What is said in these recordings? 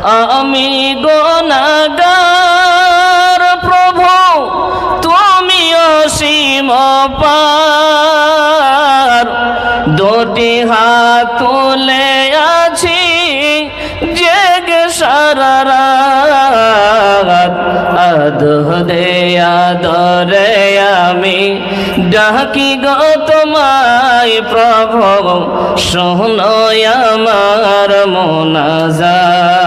আমি গুনাহগার প্রভু তুমি অসীম পার দুটি হাত তুলে আছি জেগে সারা রাত আদরে আদরে আমি ডাকি গো তোমায় প্রভু শোনো আমার মোনাজাত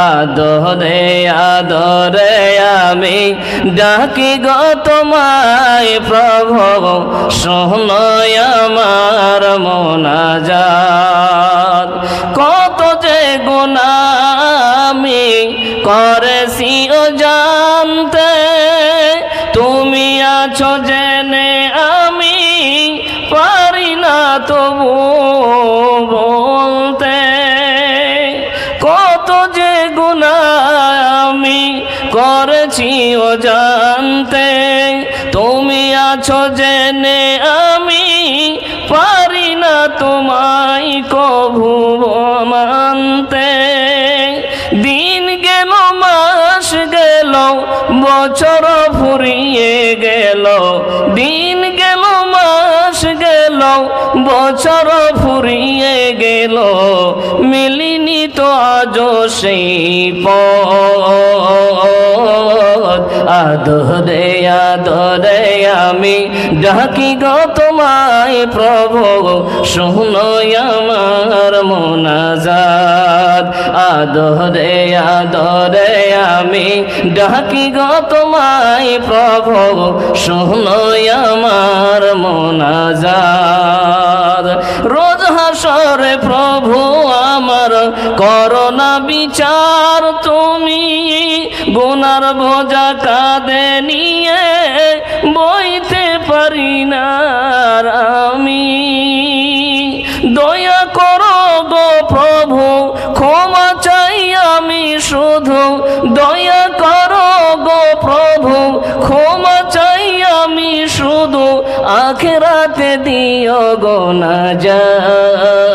আদরে আদরে আমি ডাকি গো তোমায় প্রভু শোনো আমার মোনাজাত কত যে গুনাহ আমি করেছি অজান্তে তুমি আছো জেনে আমি পারি না তবু বলতে কত যে গুনাহ আমি করেছি অজান্তে তুমি আছো জেনে আমি পারি না তোমায় কভু মানতে দিন গেল মাস গেল বছর ফুরিয়ে গেল দিন গেল মাস গেল বছর ফুরিয়ে গেল মিলিনি তো আজও সেই পথ আদরে আদরে আমি ডাকি গো তোমায় প্রভু শোনো আমার মোনাজাত আদরে আদরে আমি ডাকি গো তোমায় প্রভু শোনো আমার মোনাজাত রোজ হাসরে প্রভু আমার করোনা বিচার তুমি গুনার বোঝা কাঁধে নিয়ে বইতে পারি না আমি দয়া করো গো প্রভু ক্ষমা চাই আমি শুধু দয়া করো গো প্রভু ক্ষমা চাই আমি শুধু আখিরাতে দিও গো নাজাত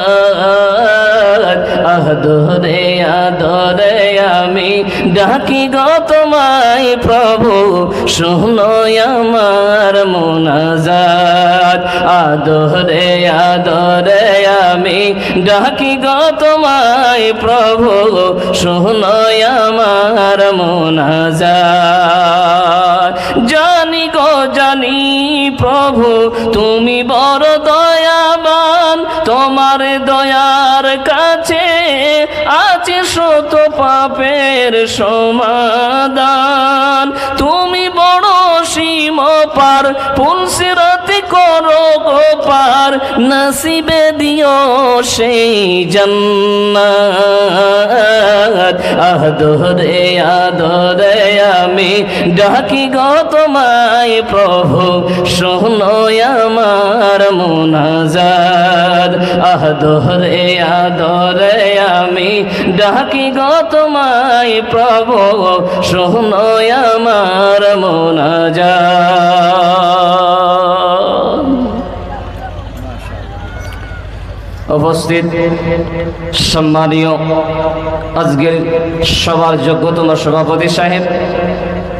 আদরে আদরে আমি ডাকি গো তোমায় প্রভু শোনো আমার মোনাজাত আদরে আদরে আমি ডাকি গো তোমায় প্রভু শোনো আমার মোনাজাত জানি গো জানি প্রভু তুমি বড় দয়াবান তোমার দয়ার কাছে আছে শত পাপের সমাধান তুমি বড় সীম পার পুলসিরাতে করো গো পার নসিবে দিও সেই জান্নাত আদরে আদরে আমি ডাকি গো তোমায় প্রভু শোনো আমার মোনাজাত আদরে আদরে আমি ডাকি গো তোমায় প্রভু শোনো আমার মোনাজাত উপস্থিত সম্মানীয় আজকের সবার যোগ্যতম সভাপতি সাহেব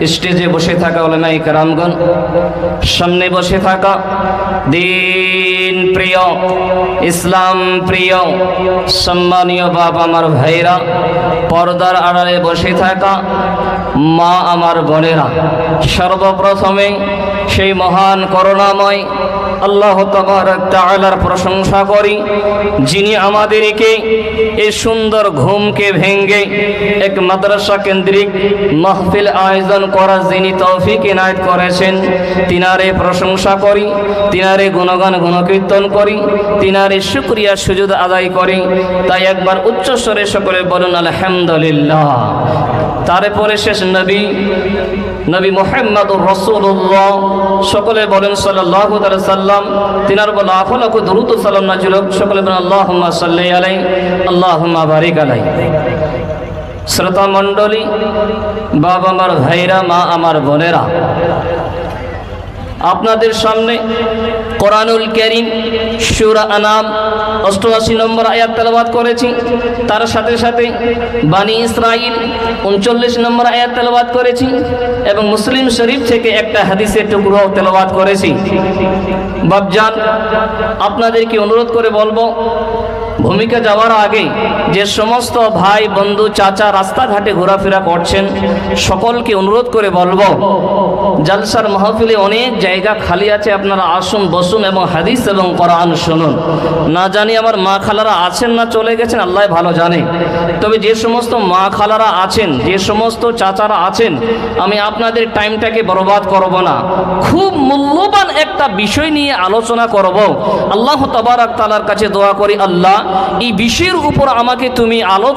স্টেজে বসে থাকা উলামায়ে কেরামগণ সামনে বসে থাকা দিন প্রিয় ইসলাম প্রিয় সম্মানীয় বাবা আমার ভাইরা পর্দার আড়ালে বসে থাকা মা আমার বোনেরা সর্বপ্রথমে সেই মহান করুণাময় আল্লাহ তাবারক তাআলার প্রশংসা করি যিনি আমাদেরকে এই সুন্দর ঘুমকে ভেঙে এক মাদ্রাসা কেন্দ্রিক মাহফিল আয়োজন করার যিনি তৌফিক ইনায়েত করেছেন তিনারে প্রশংসা করি তিনারে গুণগান গুণকীর্তন করি তিনারে শুকরিয়া সুজুদ আদায় করি তাই একবার উচ্চ স্বরে সকলে বলুন আলহামদুলিল্লাহ তারপরে শেষ নবী মুহাম্মদুর রাসূলুল্লাহ সকলে বলেন সাল্লাল্লাহু আলাইহি সাল্লাম তিনার উপর লাখ লাখ দরুদ ও সালাম নাযিল হোক সকলে বলেন আল্লাহুম্মা সাল্লি আলাইহি আল্লাহুম্মা বারিক আলাইহি শ্রোতা মণ্ডলী বাবা আমার ভাইরা মা আমার বোনেরা আপনাদের সামনে কোরআনুল কারীম সূরা আনাম 88 নম্বর আয়াত তেলাওয়াত করেছি। তার সাথে সাথে বানী ইসরাইল 39 নম্বর আয়াত তেলাওয়াত করেছি এবং মুসলিম শরীফ থেকে একটা হাদিসের টুকরো তেলাওয়াত করেছি। বাপজান, আপনাদেরকে অনুরোধ করে বলবো, ভূমিকা যাওয়ার আগে যে সমস্ত ভাই বন্ধু চাচা রাস্তাঘাটে ঘোরাফেরা করছেন সকলকে অনুরোধ করে বলবো, জালসার মাহফিলে অনেক জায়গা খালি আছে, আপনারা আসুন বসুন এবং হাদিস এবং কোরআন শুনুন। না জানি আমার মা খালারা আছেন না চলে গেছেন, আল্লাহ ভালো জানে। তবে যে সমস্ত মা খালারা আছেন, যে সমস্ত চাচারা আছেন, আমি আপনাদের টাইমটাকে বরবাদ করব না। খুব মূল্যবান একটা বিষয় নিয়ে আলোচনা করব। আল্লাহ তাবারক তাআলার কাছে দোয়া করি, আল্লাহ এই বিষয়ের উপর আমাকে তুমি